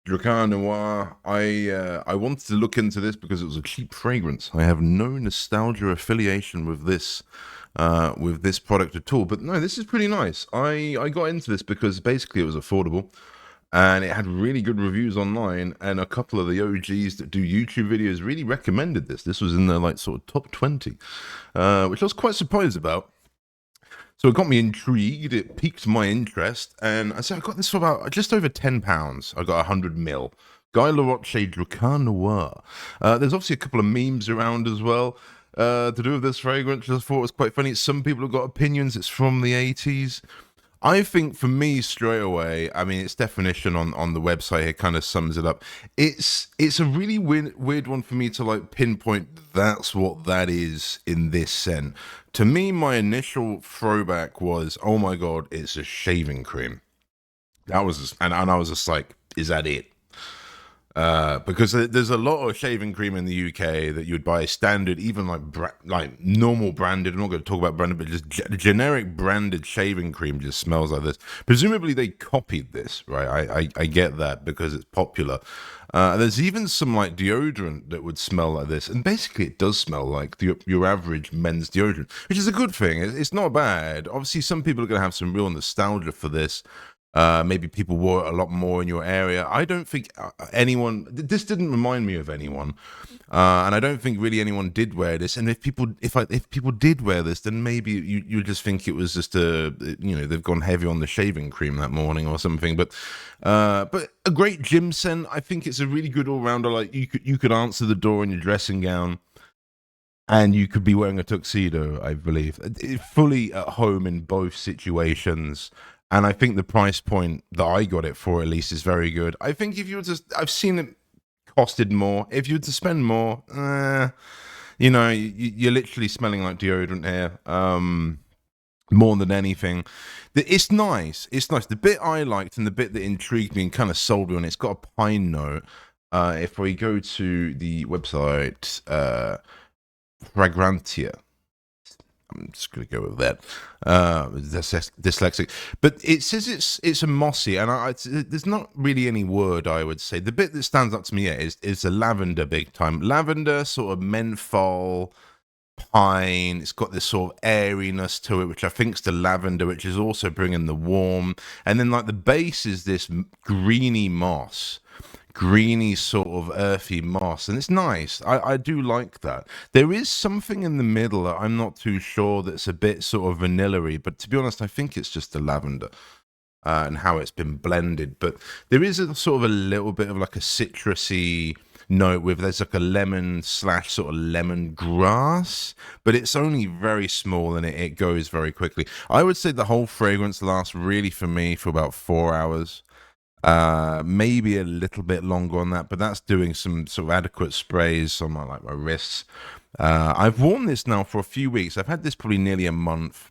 Drakkar Noir. I wanted to look into this because it was a cheap fragrance. I have no nostalgia affiliation with this product at all. But no, this is pretty nice. I got into this because basically it was affordable, and it had really good reviews online. And a couple of the OGs that do YouTube videos really recommended this. This was in the like sort of top 20, which I was quite surprised about. So it got me intrigued. It piqued my interest, and I said I got this for about just over £10. I got 100 ml. Guy Laroche Drakkar Noir. There's obviously a couple of memes around as well to do with this fragrance. I just thought it was quite funny. Some people have got opinions. It's from the 80s. I think for me straight away, I mean, its definition on the website here kind of sums it up. It's a really weird one for me to like pinpoint. That's what that is in this scent. To me, my initial throwback was, oh my god, it's a shaving cream. That was, and I was just like, is that it? Because there's a lot of shaving cream in the UK that you would buy standard, even like normal branded. I'm not going to talk about branded, but just generic branded shaving cream just smells like this. Presumably they copied this, right? I get that because it's popular. There's even some like deodorant that would smell like this, and basically it does smell like your average men's deodorant, which is a good thing. It's not bad. Obviously, some people are going to have some real nostalgia for this. Maybe people wore it a lot more in your area. I don't think anyone. This didn't remind me of anyone, and I don't think really anyone did wear this. And if people did wear this, then maybe you just think it was just they've gone heavy on the shaving cream that morning or something. But a great gym scent. I think it's a really good all rounder. Like you could answer the door in your dressing gown, and you could be wearing a tuxedo, I believe. Fully at home in both situations. And I think the price point that I got it for, at least, is very good. I think if you were to, I've seen it costed more. If you were to spend more, you're literally smelling like deodorant here. More than anything, it's nice. It's nice. The bit I liked and the bit that intrigued me and kind of sold me on, it's got a pine note. If we go to the website, Fragrantia. I'm just going to go with that. Dyslexic, but it says it's a mossy, and there's not really any word I would say. The bit that stands up to me is the lavender, big time lavender, sort of menthol, pine. It's got this sort of airiness to it, which I think is the lavender, which is also bringing the warm. And then like the base is this greeny moss. Greeny sort of earthy moss, and it's nice. I do like that. There is something in the middle that I'm not too sure that's a bit sort of vanilla-y, but to be honest, I think it's just the lavender and how it's been blended. But there is a sort of a little bit of like a citrusy note with there's like a lemon slash sort of lemon grass, but it's only very small and it goes very quickly. I would say the whole fragrance lasts really for me for about 4 hours. Maybe a little bit longer on that, but that's doing some sort of adequate sprays on my wrists. I've worn this now for a few weeks. I've had this probably nearly a month.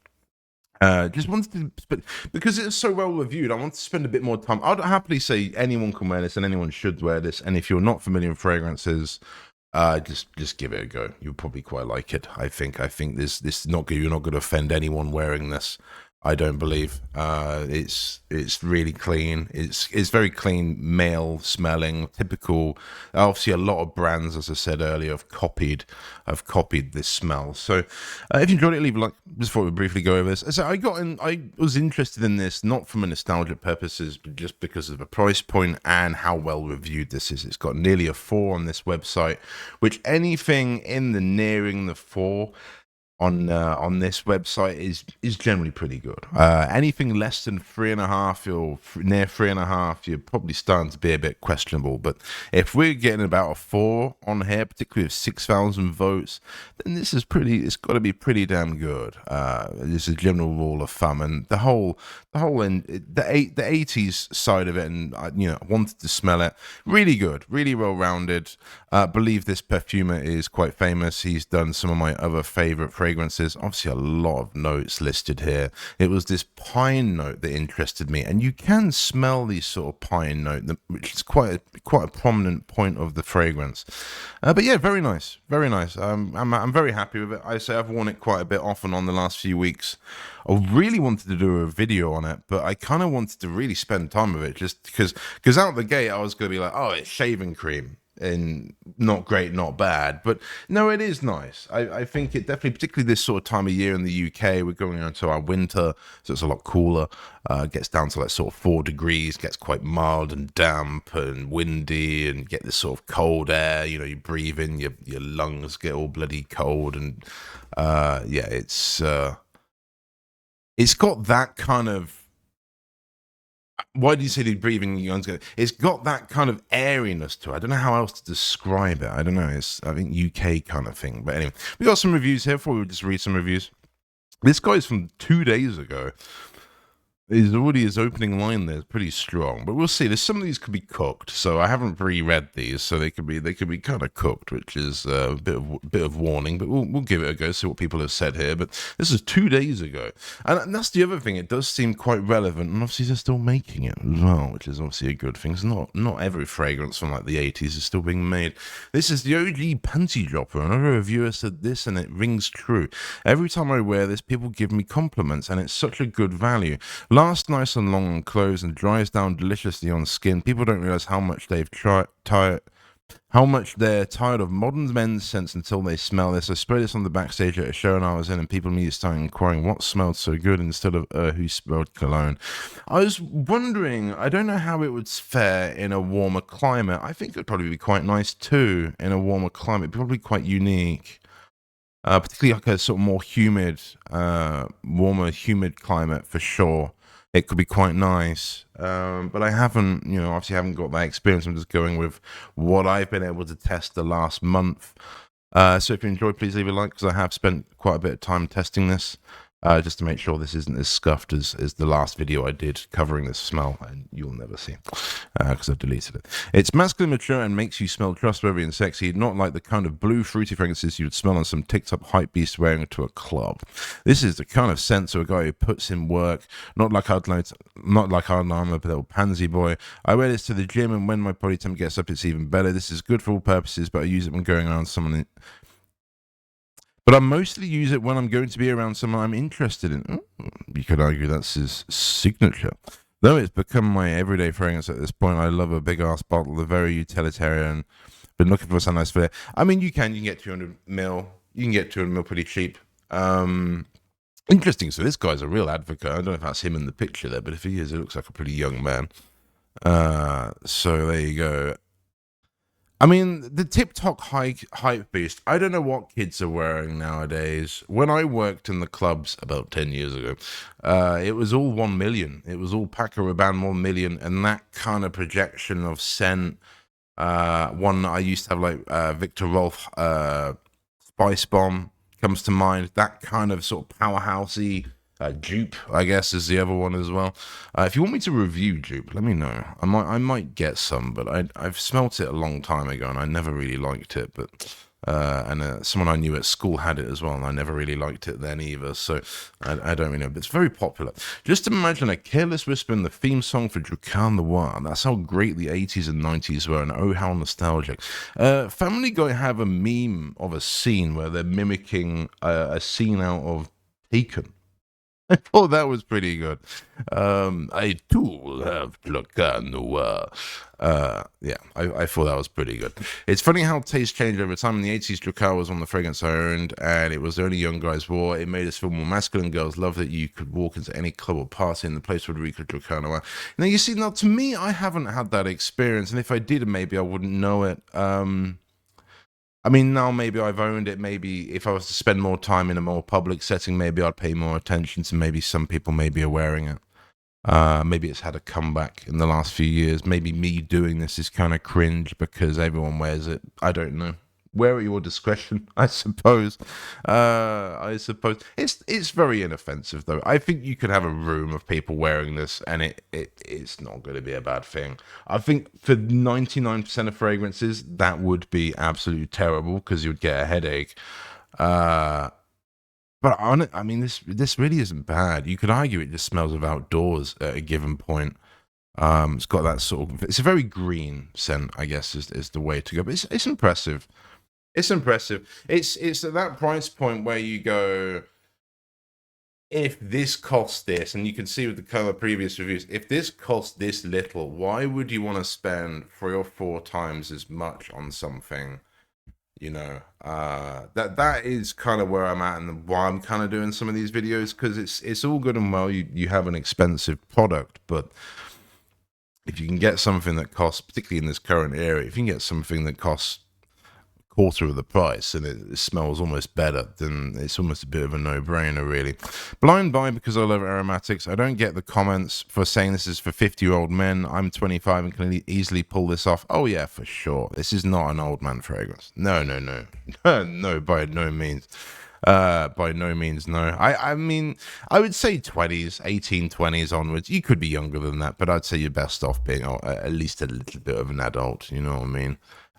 Just wanted to, because it's so well reviewed, I want to spend a bit more time. I'd happily say anyone can wear this and anyone should wear this. And if you're not familiar with fragrances, just give it a go. You'll probably quite like it. I think this not good. You're not going to offend anyone wearing this. I don't believe it's really clean. It's very clean, male smelling, typical. Obviously, a lot of brands, as I said earlier, have copied this smell. So, if you enjoyed it, leave a like. Just thought we'd briefly go over this. So I was interested in this not from a nostalgia purposes, but just because of the price point and how well reviewed this is. It's got nearly a 4 on this website, which anything in the nearing the 4 on this website is generally pretty good. Anything less than 3.5 or near 3.5, you're probably starting to be a bit questionable. But if we're getting about a 4 on here, particularly with 6,000 votes, then this is pretty. It's got to be pretty damn good. This is a general rule of thumb, and the 80s side of it, and I wanted to smell it. Really good, really well rounded. Believe this perfumer is quite famous. He's done some of my other favorite fragrances fragrances. Obviously, a lot of notes listed here. It was this pine note that interested me, and you can smell the sort of pine note, which is quite a prominent point of the fragrance. But yeah, very nice, very nice. I'm very happy with it. I say I've worn it quite a bit off and on the last few weeks. I really wanted to do a video on it, but I kind of wanted to really spend time with it, just because out the gate I was going to be like, oh, it's shaving cream. And not great, not bad, but no, it is nice. I think it definitely, particularly this sort of time of year in the UK, we're going into our winter, so it's a lot cooler. Gets down to like sort of 4 degrees, gets quite mild and damp and windy, and get this sort of cold air. You know, you breathe in, your lungs get all bloody cold, and yeah, it's got that kind of. Why do you say the breathing your lungs go? It's got that kind of airiness to it. I don't know how else to describe it. I don't know. It's, I think, UK kind of thing. But anyway, we got some reviews here. Before we just read some reviews. This guy's from 2 days ago. His opening line there is pretty strong, but we'll see. There's some of these could be cooked, so I haven't reread these, so they could be kind of cooked, which is a bit of warning. But we'll give it a go, see what people have said here. But this is 2 days ago, and that's the other thing. It does seem quite relevant, and obviously they're still making it as well, which is obviously a good thing. It's not every fragrance from like the 80s is still being made. This is the OG panty dropper. Another reviewer said this, and it rings true. Every time I wear this, people give me compliments, and it's such a good value. Lasts nice and long on clothes and dries down deliciously on skin. People don't realize how much they're tired of modern men's scents until they smell this. I sprayed this on the backstage at a show and I was in, and people immediately started inquiring what smelled so good instead of who smelled cologne. I was wondering, I don't know how it would fare in a warmer climate. I think it would probably be quite nice too in a warmer climate, probably quite unique. Particularly like a sort of more humid, warmer, humid climate for sure. It could be quite nice, but I haven't, obviously haven't got that experience. I'm just going with what I've been able to test the last month. So if you enjoyed, please leave a like, because I have spent quite a bit of time testing this, just to make sure this isn't as scuffed as the last video I did covering this smell, and you'll never see, because I've deleted it. It's masculine, mature, and makes you smell trustworthy and sexy, not like the kind of blue fruity fragrances you would smell on some TikTok hype beast wearing it to a club. This is the kind of scent of a guy who puts in work, not like our little pansy boy. I wear this to the gym, and when my body temp gets up, it's even better. This is good for all purposes, but I use it when going around someone. But I mostly use it when I'm going to be around someone I'm interested in. You could argue that's his signature. Though it's become my everyday fragrance at this point, I love a big-ass bottle. They're very utilitarian. Been looking for something nice for it. I mean, you can get 200 mil. You can get 200 mil pretty cheap. Interesting. So this guy's a real advocate. I don't know if that's him in the picture there, but if he is, it looks like a pretty young man. So there you go. I mean, the TikTok hype beast, I don't know what kids are wearing nowadays. When I worked in the clubs about 10 years ago, it was all 1 million. It was all Paco Rabanne 1 million, and that kind of projection of scent. One I used to have, like Victor Rolf Spice Bomb comes to mind. That kind of sort of powerhousey. Dupe, I guess, is the other one as well. If you want me to review Dupe, let me know. I might get some, but I've smelt it a long time ago, and I never really liked it. But someone I knew at school had it as well, and I never really liked it then either. So I don't really know, but it's very popular. Just imagine a careless whisper in the theme song for Drakkar Noir. That's how great the 80s and 90s were, and oh, how nostalgic. Family Guy have a meme of a scene where they're mimicking a scene out of Taken. I thought that was pretty good. I too will have Drakkar Noir. Yeah, I thought that was pretty good. It's funny how tastes change over time. In the 80s, Drakkar was on the fragrance I owned, and it was the only young guys wore. It made us feel more masculine. Girls loved that you could walk into any club or party, and the place would reek of Drakkar Noir. Now, you see, to me, I haven't had that experience, and if I did, maybe I wouldn't know it. I mean, now maybe I've owned it. Maybe if I was to spend more time in a more public setting, maybe I'd pay more attention to maybe some people maybe are wearing it. Maybe it's had a comeback in the last few years. Maybe me doing this is kind of cringe because everyone wears it. I don't know. Where at your discretion, I suppose. It's very inoffensive though. I think you could have a room of people wearing this, and it's not going to be a bad thing. I think for 99% of fragrances, that would be absolutely terrible because you would get a headache. But I mean, this really isn't bad. You could argue it just smells of outdoors at a given point. It's got that sort of. It's a very green scent, I guess, is the way to go. But it's impressive. It's impressive. It's at that price point where you go, if this costs this, and you can see with the kind of previous reviews, if this costs this little, why would you want to spend 3 or 4 times as much on something? That is kind of where I'm at, and why I'm kind of doing some of these videos, because it's all good and well. You have an expensive product, but if you can get something that costs, particularly in this current era, if you can get something that costs quarter of the price and it smells almost better, then it's almost a bit of a no-brainer, really. Blind buy because I love aromatics. I don't get the comments for saying this is for 50-year-old men. I'm 25 and can easily pull this off. Oh yeah, for sure. This is not an old man fragrance. No. No, by no means. By no means, no. I mean, I would say 20s, 18, 20s onwards. You could be younger than that, but I'd say you're best off being at least a little bit of an adult, you know what I mean?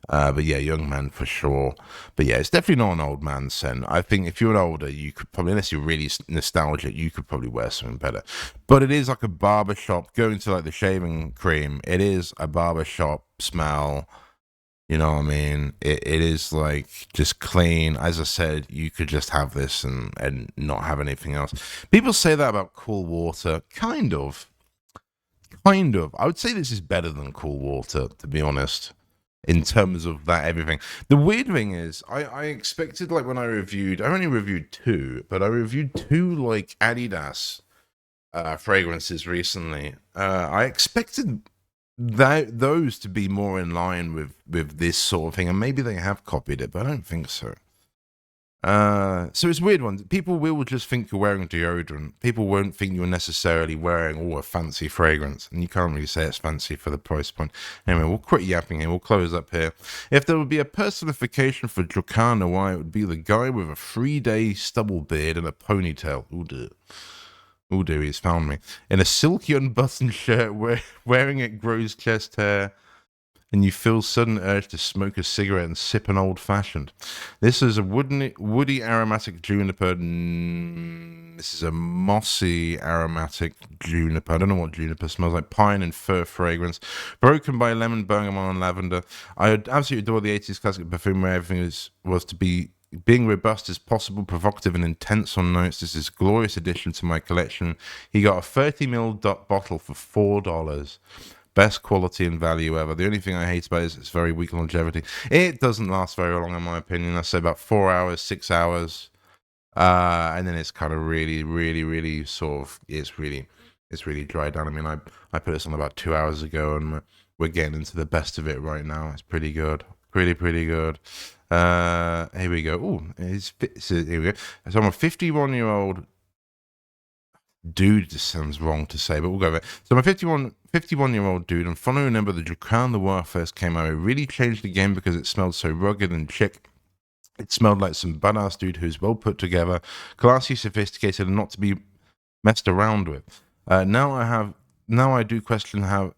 But yeah, young man for sure. But yeah, it's definitely not an old man scent. I think if you're older, you could probably, unless you're really nostalgic, you could probably wear something better. But it is like a barber shop, going to like the shaving cream. It is a barber shop smell. You know what I mean? It is like just clean. As I said, you could just have this and not have anything else. People say that about cool water. Kind of. Kind of. I would say this is better than cool water, to be honest, in terms of that everything. The weird thing is, I expected, like, when I only reviewed 2, but I reviewed 2, like, Adidas fragrances recently. I expected those to be more in line with this sort of thing, and maybe they have copied it, but I don't think so. So it's a weird one. People will just think you're wearing deodorant. People won't think you're necessarily wearing a fancy fragrance, and you can't really say it's fancy for the price point. Anyway, we'll quit yapping here. We'll close up here. If there would be a personification for Drakkar Noir, it would be the guy with a 3-day stubble beard and a ponytail. Ooh, dear, he's found me. In a silky unbuttoned shirt, wearing it grows chest hair, and you feel sudden urge to smoke a cigarette and sip an old-fashioned. This is a woody aromatic juniper. This is a mossy aromatic juniper. I don't know what juniper smells like. Pine and fir fragrance. Broken by lemon, bergamot, and lavender. I absolutely adore the 80s classic perfume where everything was to be being robust as possible, provocative and intense on notes. This is a glorious addition to my collection. He got a 30ml bottle for $4. Best quality and value ever. The only thing I hate about it is it's very weak longevity. It doesn't last very long, in my opinion. I say about 4 hours, 6 hours, and then it's kind of really sort of it's really dried down. I mean, I put this on about 2 hours ago, and we're getting into the best of it right now. It's pretty good, pretty good. Here we go. Oh, here we go. So I'm a 51-year-old. Dude, this sounds wrong to say, but we'll go with it. So I'm a 51-year-old dude, and fondly remember the Drakkar Noir first came out. It really changed the game because it smelled so rugged and chic. It smelled like some badass dude who's well put together, classy, sophisticated, and not to be messed around with. Now I do question how,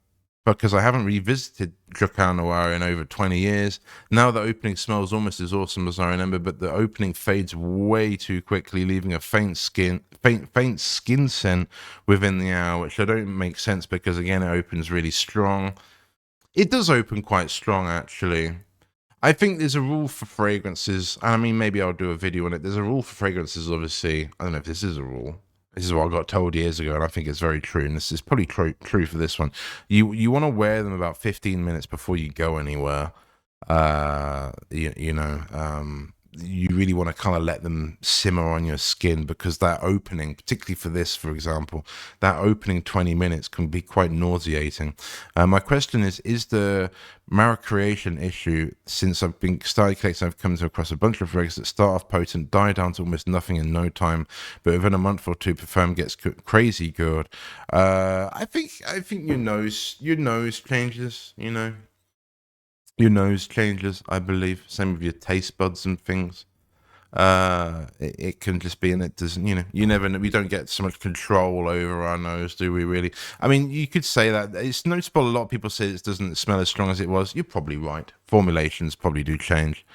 because I haven't revisited Drakkar Noir in over 20 years. Now the opening smells almost as awesome as I remember, but the opening fades way too quickly, leaving a faint skin scent within the hour, which I don't make sense because, again, it opens really strong. It does open quite strong, actually. I think there's a rule for fragrances, and I mean, maybe I'll do a video on it. There's a rule for fragrances, obviously. I don't know if this is a rule. This is what I got told years ago, and I think it's very true, and this is probably true for this one. You want to wear them about 15 minutes before you go anywhere. You really want to kind of let them simmer on your skin, because that opening, particularly for this, for example, that opening 20 minutes can be quite nauseating. My question is the creation issue, since I've been started collecting, I've come across a bunch of fragrances that start off potent, die down to almost nothing in no time, but within a month or two, perform gets crazy good. I think your nose changes, Your nose changes, I believe. Same with your taste buds and things. It can just be, and it doesn't, you never know. We don't get so much control over our nose, do we, really? I mean, you could say that. It's noticeable a lot of people say it doesn't smell as strong as it was. You're probably right. Formulations probably do change.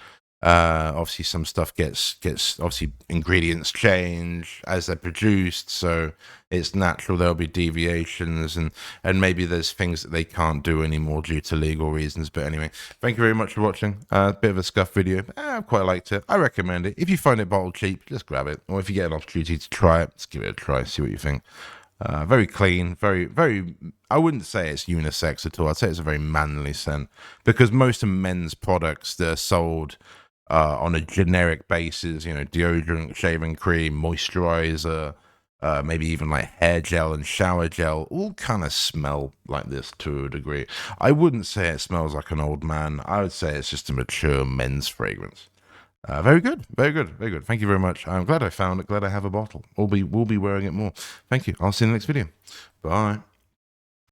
Obviously, some stuff gets obviously ingredients change as they're produced, so it's natural there'll be deviations, and maybe there's things that they can't do anymore due to legal reasons. But anyway, thank you very much for watching. A bit of a scuff video. I quite liked it. I recommend it. If you find it bottled cheap, just grab it, or if you get an opportunity to try it, just give it a try, see what you think. Very clean, very. I wouldn't say it's unisex at all. I'd say it's a very manly scent, because most of men's products that are sold on a generic basis, deodorant, shaving cream, moisturizer, maybe even like hair gel and shower gel, all kind of smell like this to a degree. I wouldn't say it smells like an old man. I would say it's just a mature men's fragrance. Very good, very good, very good. Thank you very much. I'm glad I found it. Glad I have a bottle. We'll be wearing it more. Thank you. I'll see you in the next video. Bye.